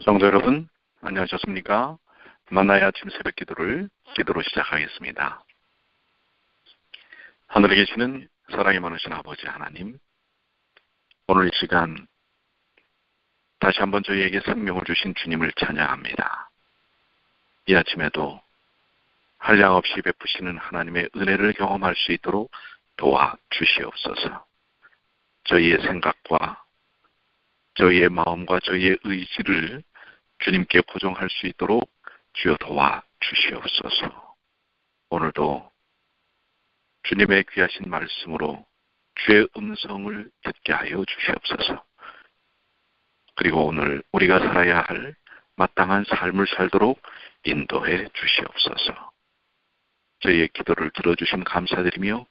성도 여러분, 안녕하셨습니까? 만나의 아침 새벽 기도로 시작하겠습니다. 하늘에 계시는 사랑이 많으신 아버지 하나님, 오늘 이 시간 다시 한번 저희에게 생명을 주신 주님을 찬양합니다. 이 아침에도 한량없이 베푸시는 하나님의 은혜를 경험할 수 있도록 도와주시옵소서. 저희의 생각과 저희의 마음과 저희의 의지를 주님께 고정할 수 있도록 주여 도와주시옵소서. 오늘도 주님의 귀하신 말씀으로 주의 음성을 듣게 하여 주시옵소서. 그리고 오늘 우리가 살아야 할 마땅한 삶을 살도록 인도해 주시옵소서. 저희의 기도를 들어주심 감사드리며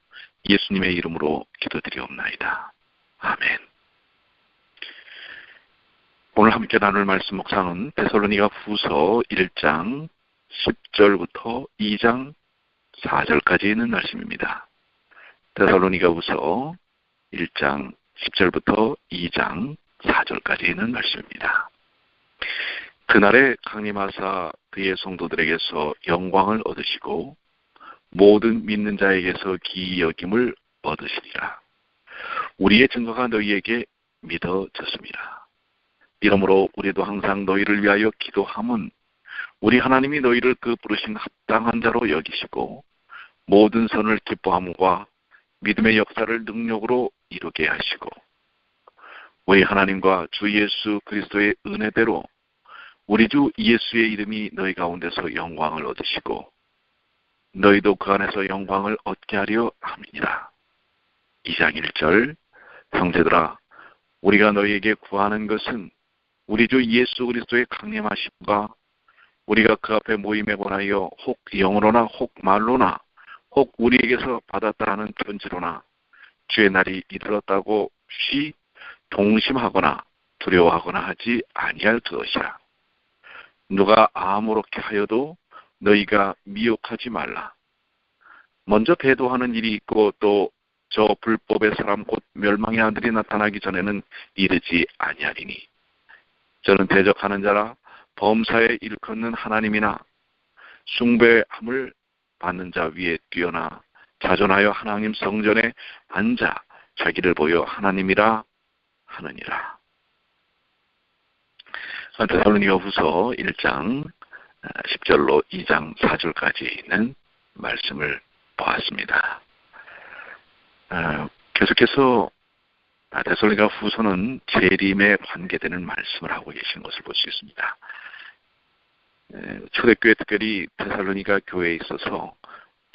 예수님의 이름으로 기도드리옵나이다. 아멘. 오늘 함께 나눌 말씀 묵상은 데살로니가 후서 1장 10절부터 2장 4절까지 있는 말씀입니다. 데살로니가 후서 1장 10절부터 2장 4절까지 있는 말씀입니다. 그날에 강림하사 그의 성도들에게서 영광을 얻으시고 모든 믿는 자에게서 기이 여김을 얻으시리라. 우리의 증거가 너희에게 믿어졌습니다. 이러므로 우리도 항상 너희를 위하여 기도함은 우리 하나님이 너희를 그 부르신 합당한 자로 여기시고 모든 선을 기뻐함과 믿음의 역사를 능력으로 이루게 하시고 우리 하나님과 주 예수 그리스도의 은혜대로 우리 주 예수의 이름이 너희 가운데서 영광을 얻으시고 너희도 그 안에서 영광을 얻게 하려 함이니라. 2장 1절 형제들아 우리가 너희에게 구하는 것은 우리 주 예수 그리스도의 강림하심과 우리가 그 앞에 모임에 관하여 혹 영으로나 혹 말로나 혹 우리에게서 받았다 하는 편지로나 주의 날이 이르렀다고 쉬 동심하거나 두려워하거나 하지 아니할 것이라. 누가 아무렇게 하여도 너희가 미혹하지 말라. 먼저 배도하는 일이 있고 또 저 불법의 사람 곧 멸망의 아들이 나타나기 전에는 이르지 아니하리니 저는 대적하는 자라 범사에 일컫는 하나님이나 숭배함을 받는 자 위에 뛰어나 자존하여 하나님 성전에 앉아 자기를 보여 하나님이라 하느니라. 데살로니가 후서 1장 10절로 2장 4절까지 있는 말씀을 보았습니다. 계속해서 데살로니가 후서는 재림에 관계되는 말씀을 하고 계신 것을 볼 수 있습니다. 초대교회 특별히 데살로니가 교회에 있어서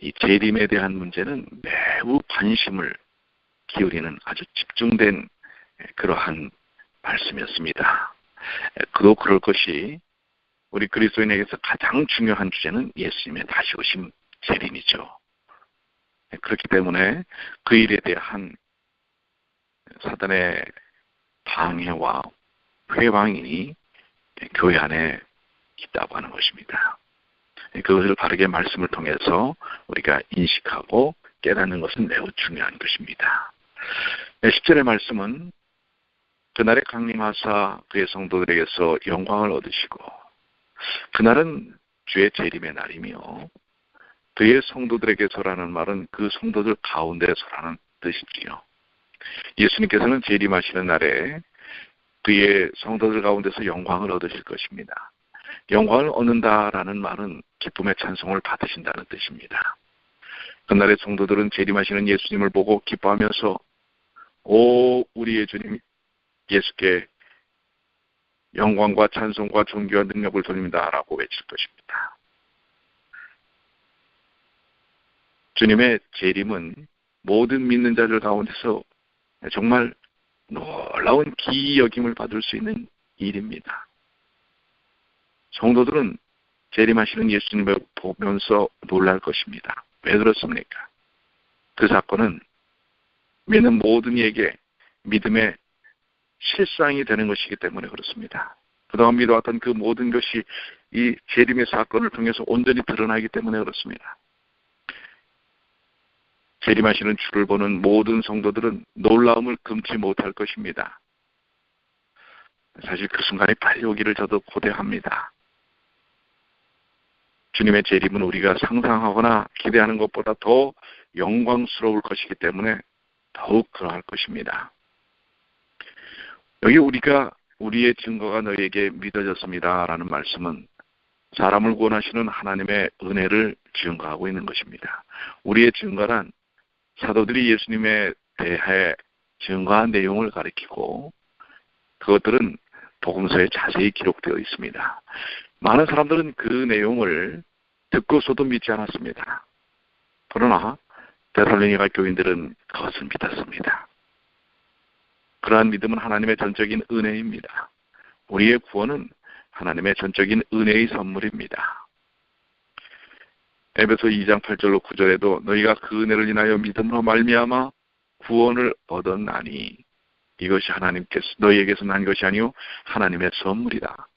이 재림에 대한 문제는 매우 관심을 기울이는 아주 집중된 그러한 말씀이었습니다. 그도 그럴 것이 우리 그리스도인에게서 가장 중요한 주제는 예수님의 다시 오심 재림이죠. 그렇기 때문에 그 일에 대한 사단의 방해와 회방이 교회 안에 있다고 하는 것입니다. 그것을 바르게 말씀을 통해서 우리가 인식하고 깨닫는 것은 매우 중요한 것입니다. 10절의 말씀은 그날에 강림하사 그의 성도들에게서 영광을 얻으시고 그날은 주의 재림의 날이며 그의 성도들에게서라는 말은 그 성도들 가운데서라는 뜻이지요. 예수님께서는 재림하시는 날에 그의 성도들 가운데서 영광을 얻으실 것입니다. 영광을 얻는다라는 말은 기쁨의 찬송을 받으신다는 뜻입니다. 그날의 성도들은 재림하시는 예수님을 보고 기뻐하면서 오 우리의 주님 예수께 영광과 찬송과 존귀와 능력을 돌립니다라고 외칠 것입니다. 주님의 재림은 모든 믿는 자들 가운데서 정말 놀라운 기이 여김을 받을 수 있는 일입니다. 성도들은 재림하시는 예수님을 보면서 놀랄 것입니다. 왜 그렇습니까? 그 사건은 믿는 모든 이에게 믿음의 실상이 되는 것이기 때문에 그렇습니다. 그동안 믿어왔던 그 모든 것이 이 재림의 사건을 통해서 온전히 드러나기 때문에 그렇습니다. 재림하시는 주를 보는 모든 성도들은 놀라움을 금치 못할 것입니다. 사실 그 순간이 빨리 오기를 저도 고대합니다. 주님의 재림은 우리가 상상하거나 기대하는 것보다 더 영광스러울 것이기 때문에 더욱 그러할 것입니다. 여기 우리가 우리의 증거가 너희에게 믿어졌습니다 라는 말씀은 사람을 구원하시는 하나님의 은혜를 증거하고 있는 것입니다. 우리의 증거란 사도들이 예수님에 대해 증거한 내용을 가리키고 그것들은 복음서에 자세히 기록되어 있습니다. 많은 사람들은 그 내용을 듣고서도 믿지 않았습니다. 그러나 데살로니가 교인들은 그것을 믿었습니다. 그러한 믿음은 하나님의 전적인 은혜입니다. 우리의 구원은 하나님의 전적인 은혜의 선물입니다. 에베소 2장 8절로 9절에도 너희가 그 은혜를 인하여 믿음으로 말미암아 구원을 얻었나니 이것이 하나님께서 너희에게서 난 것이 아니요 하나님의 선물이다.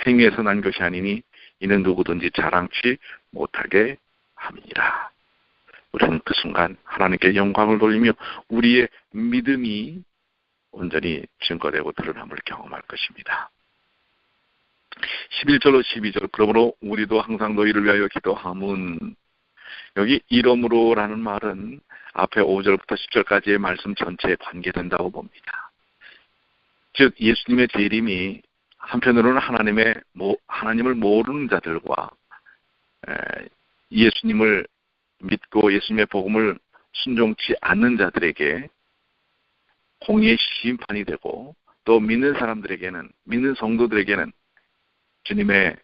행위에서 난 것이 아니니 이는 누구든지 자랑치 못하게 함이니라. 우리는 그 순간 하나님께 영광을 돌리며 우리의 믿음이 온전히 증거되고 드러남을 경험할 것입니다. 11절로 12절 그러므로 우리도 항상 너희를 위하여 기도함은 여기 이러므로라는 말은 앞에 5절부터 10절까지의 말씀 전체에 관계된다고 봅니다. 즉 예수님의 재림이 한편으로는 하나님을 모르는 자들과 예수님을 믿고 예수님의 복음을 순종치 않는 자들에게 공의의 심판이 되고 또 믿는 사람들에게는 믿는 성도들에게는 주님의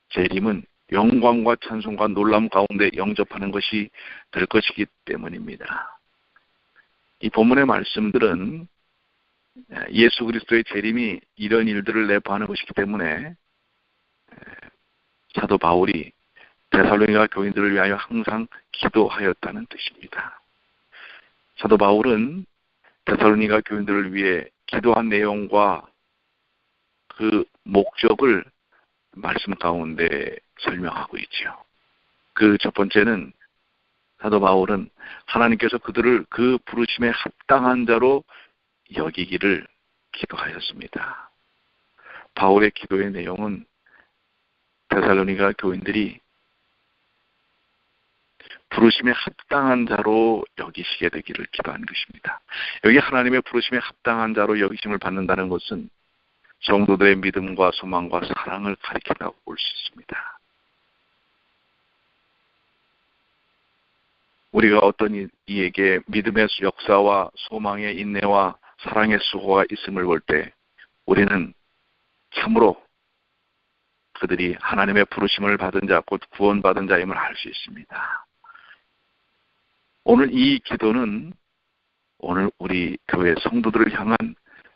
재림은 영광과 찬송과 놀람 가운데 영접하는 것이 될 것이기 때문입니다. 이 본문의 말씀들은 예수 그리스도의 재림이 이런 일들을 내포하는 것이기 때문에 사도 바울이 데살로니가 교인들을 위하여 항상 기도하였다는 뜻입니다. 사도 바울은 데살로니가 교인들을 위해 기도한 내용과 그 목적을 말씀 가운데 설명하고 있죠. 그 첫 번째는 사도 바울은 하나님께서 그들을 그 부르심에 합당한 자로 여기기를 기도하였습니다. 바울의 기도의 내용은 데살로니가 교인들이 부르심에 합당한 자로 여기시게 되기를 기도한 것입니다. 여기 하나님의 부르심에 합당한 자로 여기심을 받는다는 것은 성도들의 믿음과 소망과 사랑을 가리킨다고 볼 수 있습니다. 우리가 어떤 이에게 믿음의 역사와 소망의 인내와 사랑의 수고가 있음을 볼 때 우리는 참으로 그들이 하나님의 부르심을 받은 자, 곧 구원받은 자임을 알 수 있습니다. 오늘 이 기도는 오늘 우리 교회 성도들을 향한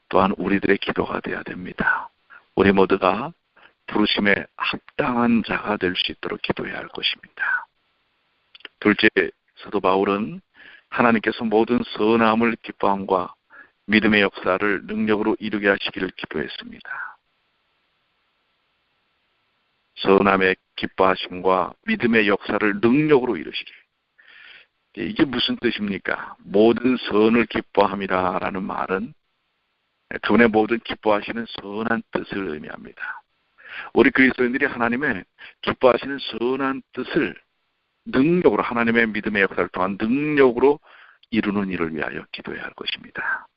또한 우리들의 기도가 되어야 됩니다. 우리 모두가 부르심에 합당한 자가 될 수 있도록 기도해야 할 것입니다. 둘째, 사도 바울은 하나님께서 모든 선함을 기뻐함과 믿음의 역사를 능력으로 이루게 하시기를 기도했습니다. 선함의 기뻐하심과 믿음의 역사를 능력으로 이루시길. 이게 무슨 뜻입니까? 모든 선을 기뻐함이라는 말은 그분의 모든 기뻐하시는 선한 뜻을 의미합니다. 우리 그리스도인들이 하나님의 기뻐하시는 선한 뜻을 능력으로 하나님의 믿음의 역사를 통한 능력으로 이루는 일을 위하여 기도해야 할 것입니다.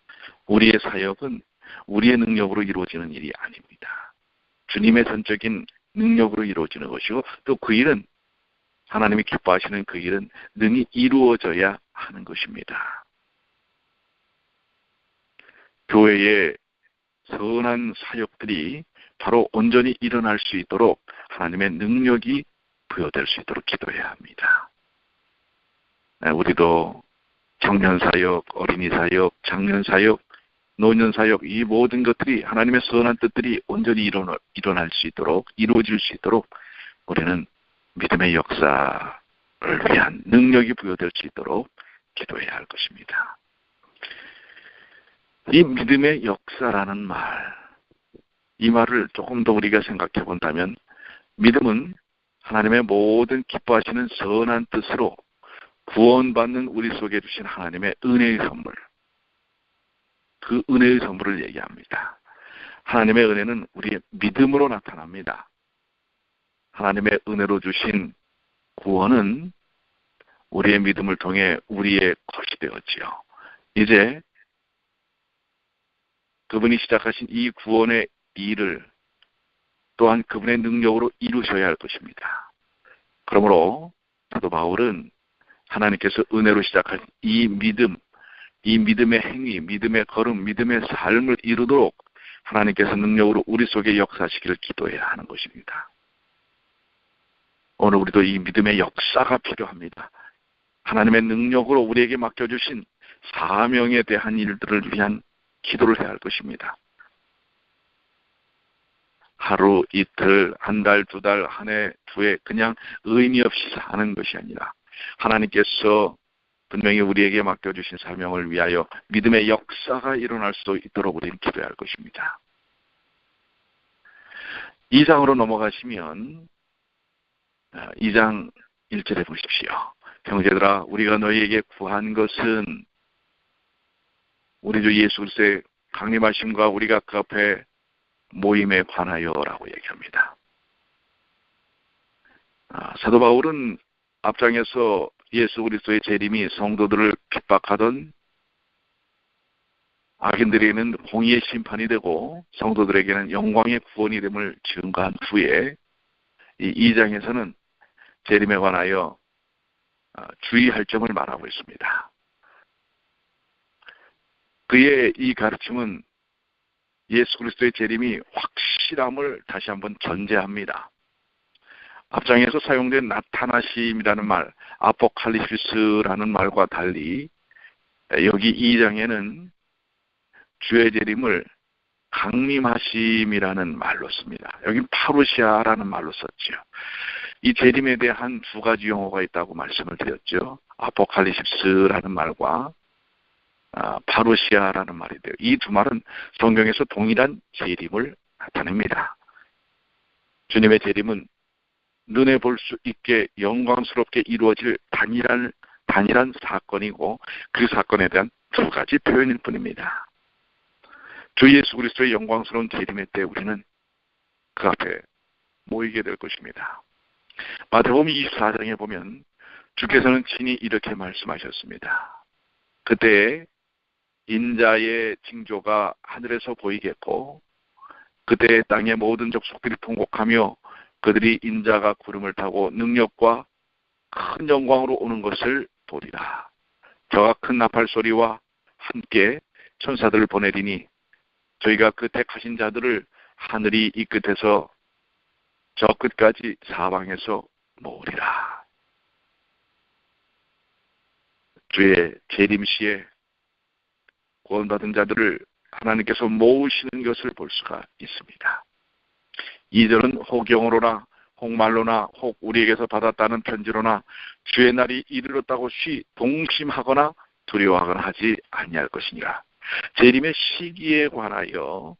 우리의 사역은 우리의 능력으로 이루어지는 일이 아닙니다. 주님의 전적인 능력으로 이루어지는 것이고 또 그 일은 하나님이 기뻐하시는 그 일은 능히 이루어져야 하는 것입니다. 교회의 선한 사역들이 바로 온전히 일어날 수 있도록 하나님의 능력이 부여될 수 있도록 기도해야 합니다. 우리도 청년 사역, 어린이 사역, 장년 사역, 노년 사역 이 모든 것들이 하나님의 선한 뜻들이 온전히 일어날 수 있도록 이루어질 수 있도록 우리는 믿음의 역사를 위한 능력이 부여될 수 있도록 기도해야 할 것입니다. 이 믿음의 역사라는 말, 이 말을 조금 더 우리가 생각해 본다면 믿음은 하나님의 모든 기뻐하시는 선한 뜻으로 구원받는 우리 속에 주신 하나님의 은혜의 선물, 그 은혜의 선물을 얘기합니다. 하나님의 은혜는 우리의 믿음으로 나타납니다. 하나님의 은혜로 주신 구원은 우리의 믿음을 통해 우리의 것이 되었지요. 이제 그분이 시작하신 이 구원의 일을 또한 그분의 능력으로 이루셔야 할 것입니다. 그러므로 사도 바울은 하나님께서 은혜로 시작하신 이 믿음, 이 믿음의 행위, 믿음의 걸음, 믿음의 삶을 이루도록 하나님께서 능력으로 우리 속에 역사하시기를 기도해야 하는 것입니다. 오늘 우리도 이 믿음의 역사가 필요합니다. 하나님의 능력으로 우리에게 맡겨주신 사명에 대한 일들을 위한 기도를 해야 할 것입니다. 하루, 이틀, 한 달, 두 달, 한 해, 두 해 그냥 의미 없이 사는 것이 아니라 하나님께서 분명히 우리에게 맡겨주신 사명을 위하여 믿음의 역사가 일어날 수 있도록 우리는 기도해야 할 것입니다. 2장으로 넘어가시면 2장 1절에 보십시오. 형제들아, 우리가 너희에게 구한 것은 우리 주 예수 그리스도의 강림하심과 우리가 그 앞에 모임에 관하여라고 얘기합니다. 사도 바울은 앞장에서 예수 그리스도의 재림이 성도들을 핍박하던 악인들에게는 공의의 심판이 되고 성도들에게는 영광의 구원이 됨을 증거한 후에 이 2장에서는 재림에 관하여 주의할 점을 말하고 있습니다. 그의 이 가르침은 예수 그리스도의 재림이 확실함을 다시 한번 전제합니다. 앞장에서 사용된 나타나심이라는 말, 아포칼리피스라는 말과 달리 여기 2장에는 주의 재림을 강림하심이라는 말로 씁니다. 여기 파루시아라는 말로 썼죠. 이 재림에 대한 두 가지 용어가 있다고 말씀을 드렸죠. 아포칼리십스라는 말과 파루시아라는 말이 돼요. 이 두 말은 성경에서 동일한 재림을 나타냅니다. 주님의 재림은 눈에 볼 수 있게 영광스럽게 이루어질 단일한 사건이고 그 사건에 대한 두 가지 표현일 뿐입니다. 주 예수 그리스도의 영광스러운 재림의 때 우리는 그 앞에 모이게 될 것입니다. 마태복음 24장에 보면 주께서는 친히 이렇게 말씀하셨습니다. 그때 인자의 징조가 하늘에서 보이겠고 그때 땅의 모든 족속들이 통곡하며 그들이 인자가 구름을 타고 능력과 큰 영광으로 오는 것을 보리라. 저가 큰 나팔 소리와 함께 천사들을 보내리니 저희가 그 택하신 자들을 하늘이 이 끝에서 저 끝까지 사방에서 모으리라. 주의 재림시에 구원받은 자들을 하나님께서 모으시는 것을 볼 수가 있습니다. 2절은 혹 영어로나 혹 말로나 혹 우리에게서 받았다는 편지로나 주의 날이 이르렀다고 동심하거나 두려워하거나 하지 아니할 것이니라. 재림의 시기에 관하여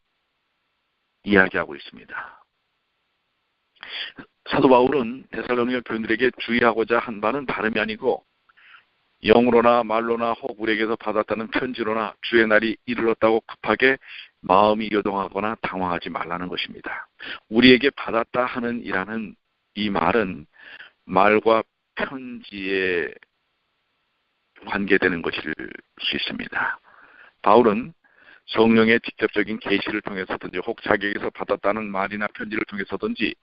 이야기하고 있습니다. 사도 바울은 데살로니가 교인들에게 주의하고자 한 바는 다름이 아니고 영으로나 말로나 혹 우리에게서 받았다는 편지로나 주의 날이 이르렀다고 급하게 마음이 요동하거나 당황하지 말라는 것입니다. 우리에게 받았다 하는 이라는 이 말은 말과 편지에 관계되는 것일 수 있습니다. 바울은 성령의 직접적인 계시를 통해서든지 혹 자기에게서 받았다는 말이나 편지를 통해서든지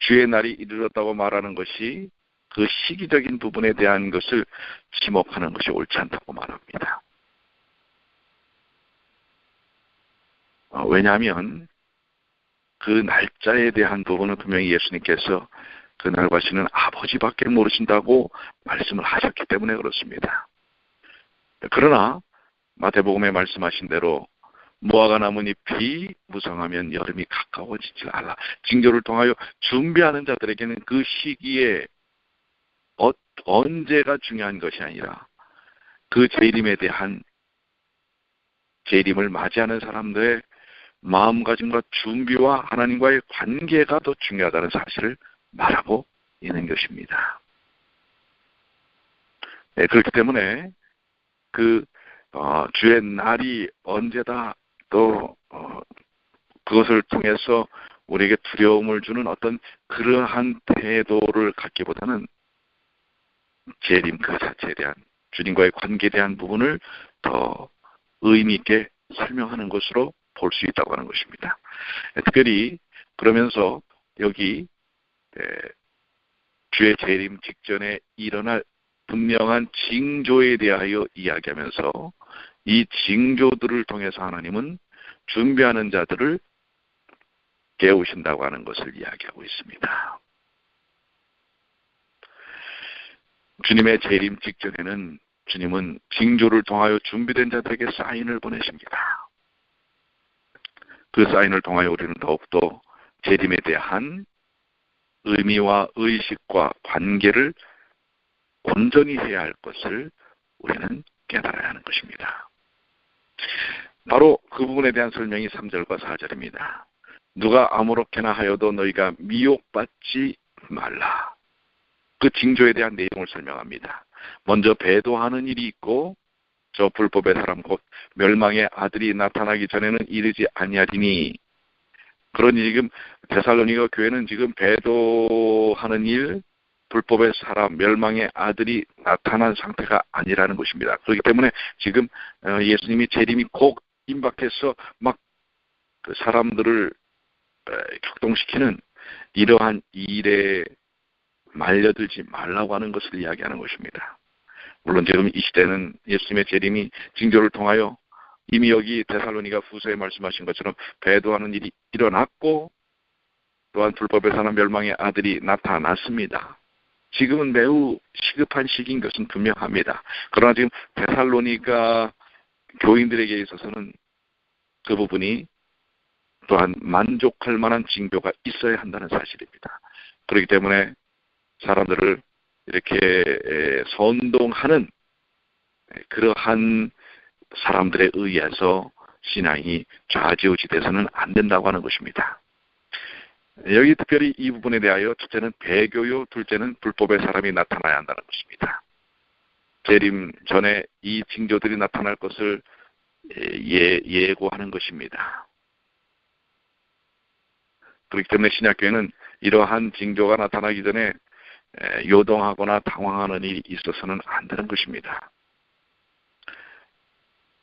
주의 날이 이르렀다고 말하는 것이 그 시기적인 부분에 대한 것을 지목하는 것이 옳지 않다고 말합니다. 왜냐하면 그 날짜에 대한 부분은 분명히 예수님께서 그 날과 시는 아버지밖에 모르신다고 말씀을 하셨기 때문에 그렇습니다. 그러나 마태복음에 말씀하신 대로 무화과 나뭇잎이 무성하면 여름이 가까워지지 않아. 징조를 통하여 준비하는 자들에게는 그 시기에 언제가 중요한 것이 아니라 그 재림에 대한 재림을 맞이하는 사람들의 마음가짐과 준비와 하나님과의 관계가 더 중요하다는 사실을 말하고 있는 것입니다. 네, 그렇기 때문에 주의 날이 언제다 또 그것을 통해서 우리에게 두려움을 주는 어떤 그러한 태도를 갖기보다는 재림 그 자체에 대한 주님과의 관계에 대한 부분을 더 의미 있게 설명하는 것으로 볼 수 있다고 하는 것입니다. 특별히 그러면서 여기 주의 재림 직전에 일어날 분명한 징조에 대하여 이야기하면서 이 징조들을 통해서 하나님은 준비하는 자들을 깨우신다고 하는 것을 이야기하고 있습니다. 주님의 재림 직전에는 주님은 징조를 통하여 준비된 자들에게 사인을 보내십니다. 그 사인을 통하여 우리는 더욱더 재림에 대한 의미와 의식과 관계를 온전히 해야 할 것을 우리는 깨달아야 하는 것입니다. 바로 그 부분에 대한 설명이 3절과 4절입니다. 누가 아무렇게나 하여도 너희가 미혹받지 말라. 그 징조에 대한 내용을 설명합니다. 먼저 배도하는 일이 있고 저 불법의 사람 곧 멸망의 아들이 나타나기 전에는 이르지 아니하리니. 그러니 지금 데살로니가 교회는 지금 배도하는 일, 불법의 사람, 멸망의 아들이 나타난 상태가 아니라는 것입니다. 그렇기 때문에 지금 예수님이 재림이 곧 임박해서 막 그 사람들을 격동시키는 이러한 일에 말려들지 말라고 하는 것을 이야기하는 것입니다. 물론 지금 이 시대는 예수님의 재림이 징조를 통하여 이미 여기 데살로니가 후서에 말씀하신 것처럼 배도하는 일이 일어났고 또한 불법의 사람 멸망의 아들이 나타났습니다. 지금은 매우 시급한 시기인 것은 분명합니다. 그러나 지금 데살로니가 교인들에게 있어서는 그 부분이 또한 만족할 만한 징조가 있어야 한다는 사실입니다. 그렇기 때문에 사람들을 이렇게 선동하는 그러한 사람들에 의해서 신앙이 좌지우지돼서는 안 된다고 하는 것입니다. 여기 특별히 이 부분에 대하여 첫째는 배교요, 둘째는 불법의 사람이 나타나야 한다는 것입니다. 재림 전에 이 징조들이 나타날 것을 예고하는 것입니다. 그렇기 때문에 신약교회는 이러한 징조가 나타나기 전에 요동하거나 당황하는 일이 있어서는 안 되는 것입니다.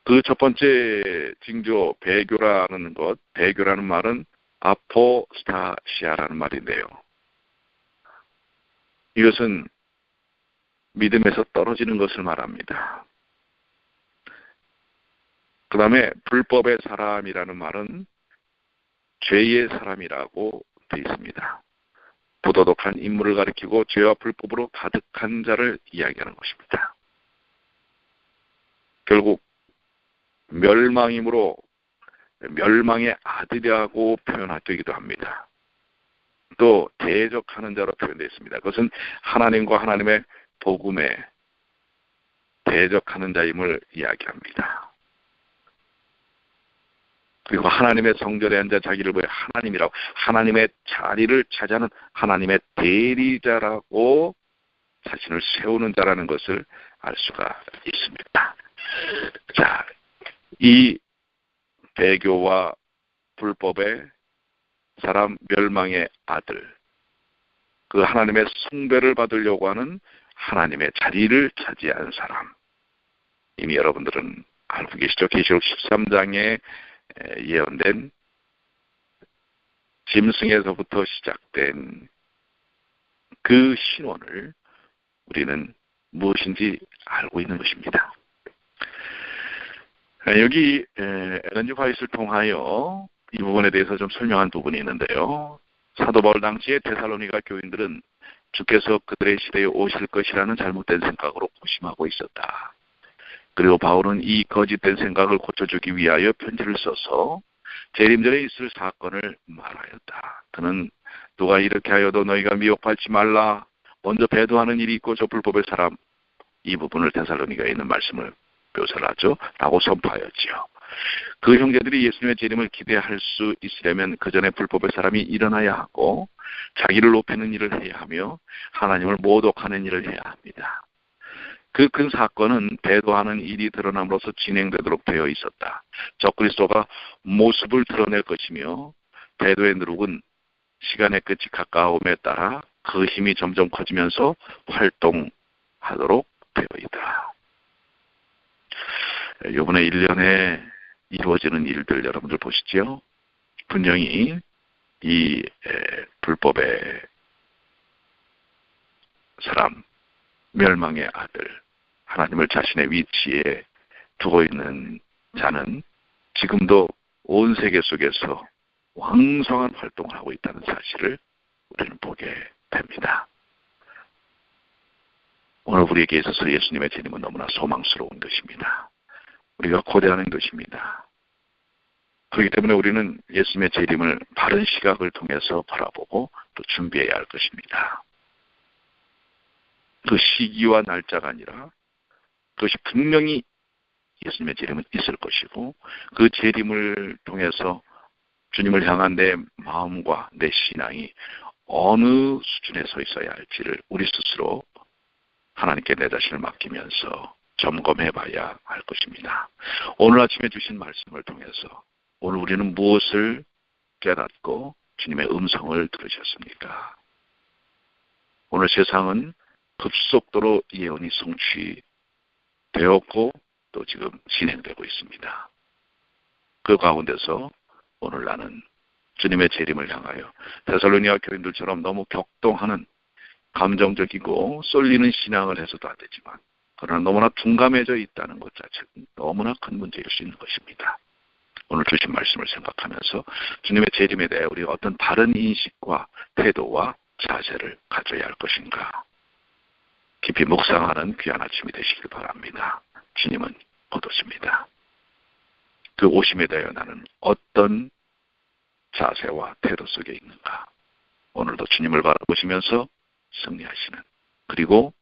그 첫 번째 징조, 배교라는 것, 배교라는 말은 아포스타시아라는 말인데요. 이것은 믿음에서 떨어지는 것을 말합니다. 그 다음에 불법의 사람이라는 말은 죄의 사람이라고 되어 있습니다. 부도덕한 인물을 가리키고 죄와 불법으로 가득한 자를 이야기하는 것입니다. 결국 멸망이므로 멸망의 아들이라고 표현되기도 합니다. 또 대적하는 자로 표현되어 있습니다. 그것은 하나님과 하나님의 복음에 대적하는 자임을 이야기합니다. 그리고 하나님의 성전에 앉아 자기를 보여 하나님이라고 하나님의 자리를 차지하는 하나님의 대리자라고 자신을 세우는 자라는 것을 알 수가 있습니다. 자, 이 배교와 불법의 사람 멸망의 아들, 그 하나님의 숭배를 받으려고 하는 하나님의 자리를 차지한 사람, 이미 여러분들은 알고 계시죠? 계시록 13장에 예언된 짐승에서부터 시작된 그 신원을 우리는 무엇인지 알고 있는 것입니다. 여기 엘렌 G. 화이트를 통하여 이 부분에 대해서 좀 설명한 부분이 있는데요. 사도 바울 당시에 데살로니가 교인들은 주께서 그들의 시대에 오실 것이라는 잘못된 생각으로 고심하고 있었다. 그리고 바울은 이 거짓된 생각을 고쳐주기 위하여 편지를 써서 재림 전에 있을 사건을 말하였다. 그는 누가 이렇게 하여도 너희가 미혹받지 말라. 먼저 배도하는 일이 있고 저 불법의 사람, 이 부분을 데살로니가에 있는 말씀을 묘사를 하죠. 라고 선포하였지요. 그 형제들이 예수님의 재림을 기대할 수 있으려면 그 전에 불법의 사람이 일어나야 하고 자기를 높이는 일을 해야 하며 하나님을 모독하는 일을 해야 합니다. 그 큰 사건은 배도하는 일이 드러남으로써 진행되도록 되어 있었다. 적그리스도가 모습을 드러낼 것이며 태도의 누룩은 시간의 끝이 가까움에 따라 그 힘이 점점 커지면서 활동하도록 되어있다. 이번에 1년에 이루어지는 일들 여러분들 보시죠. 분명히 이 불법의 사람, 멸망의 아들, 하나님을 자신의 위치에 두고 있는 자는 지금도 온 세계 속에서 왕성한 활동을 하고 있다는 사실을 우리는 보게 됩니다. 오늘 우리에게 있어서 예수님의 재림은 너무나 소망스러운 것입니다. 우리가 고대하는 것입니다. 그렇기 때문에 우리는 예수님의 재림을 바른 시각을 통해서 바라보고 또 준비해야 할 것입니다. 그 시기와 날짜가 아니라 그것이 분명히 예수님의 재림은 있을 것이고 그 재림을 통해서 주님을 향한 내 마음과 내 신앙이 어느 수준에 서 있어야 할지를 우리 스스로 하나님께 내 자신을 맡기면서 점검해 봐야 할 것입니다. 오늘 아침에 주신 말씀을 통해서 오늘 우리는 무엇을 깨닫고 주님의 음성을 들으셨습니까? 오늘 세상은 급속도로 예언이 성취되었고 또 지금 진행되고 있습니다. 그 가운데서 오늘 나는 주님의 재림을 향하여 데살로니가 교인들처럼 너무 격동하는 감정적이고 쏠리는 신앙을 해서도 안 되지만 그러나 너무나 둔감해져 있다는 것 자체는 너무나 큰 문제일 수 있는 것입니다. 오늘 주신 말씀을 생각하면서 주님의 재림에 대해 우리가 어떤 다른 인식과 태도와 자세를 가져야 할 것인가 깊이 묵상하는 귀한 아침이 되시길 바랍니다. 주님은 곧 오십니다. 그 오심에 대하여 나는 어떤 자세와 태도 속에 있는가 오늘도 주님을 바라보시면서 승리하시는 그리고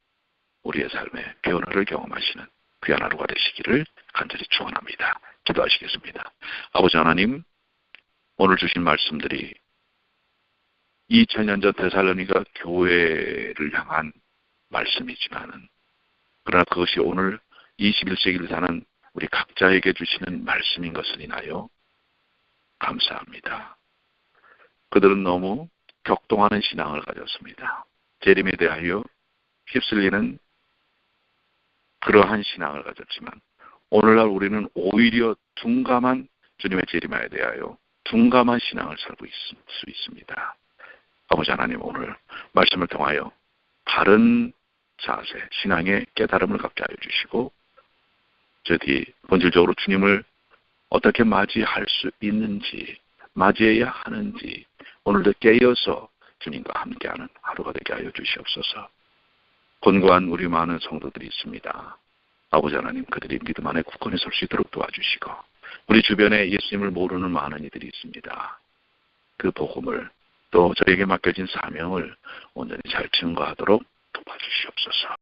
우리의 삶의 변화를 경험하시는 귀한 하루가 되시기를 간절히 축원합니다. 기도하시겠습니다. 아버지 하나님, 오늘 주신 말씀들이 2000년 전 데살로니가 교회를 향한 말씀이지만은 그러나 그것이 오늘 21세기를 사는 우리 각자에게 주시는 말씀인 것을 인하여 감사합니다. 그들은 너무 격동하는 신앙을 가졌습니다. 재림에 대하여 휩쓸리는 그러한 신앙을 가졌지만 오늘날 우리는 오히려 둔감한 주님의 재림에 대하여 둔감한 신앙을 살고 있을 수 있습니다. 아버지 하나님 오늘 말씀을 통하여 바른 자세, 신앙의 깨달음을 갖게 하여 주시고 저희 본질적으로 주님을 어떻게 맞이할 수 있는지 맞이해야 하는지 오늘도 깨어서 주님과 함께하는 하루가 되게 하여 주시옵소서. 권고한 우리 많은 성도들이 있습니다. 아버지 하나님 그들이 믿음 안에 굳건히 설 수 있도록 도와주시고 우리 주변에 예수님을 모르는 많은 이들이 있습니다. 그 복음을 또 저에게 맡겨진 사명을 온전히 잘 증거하도록 도와주시옵소서.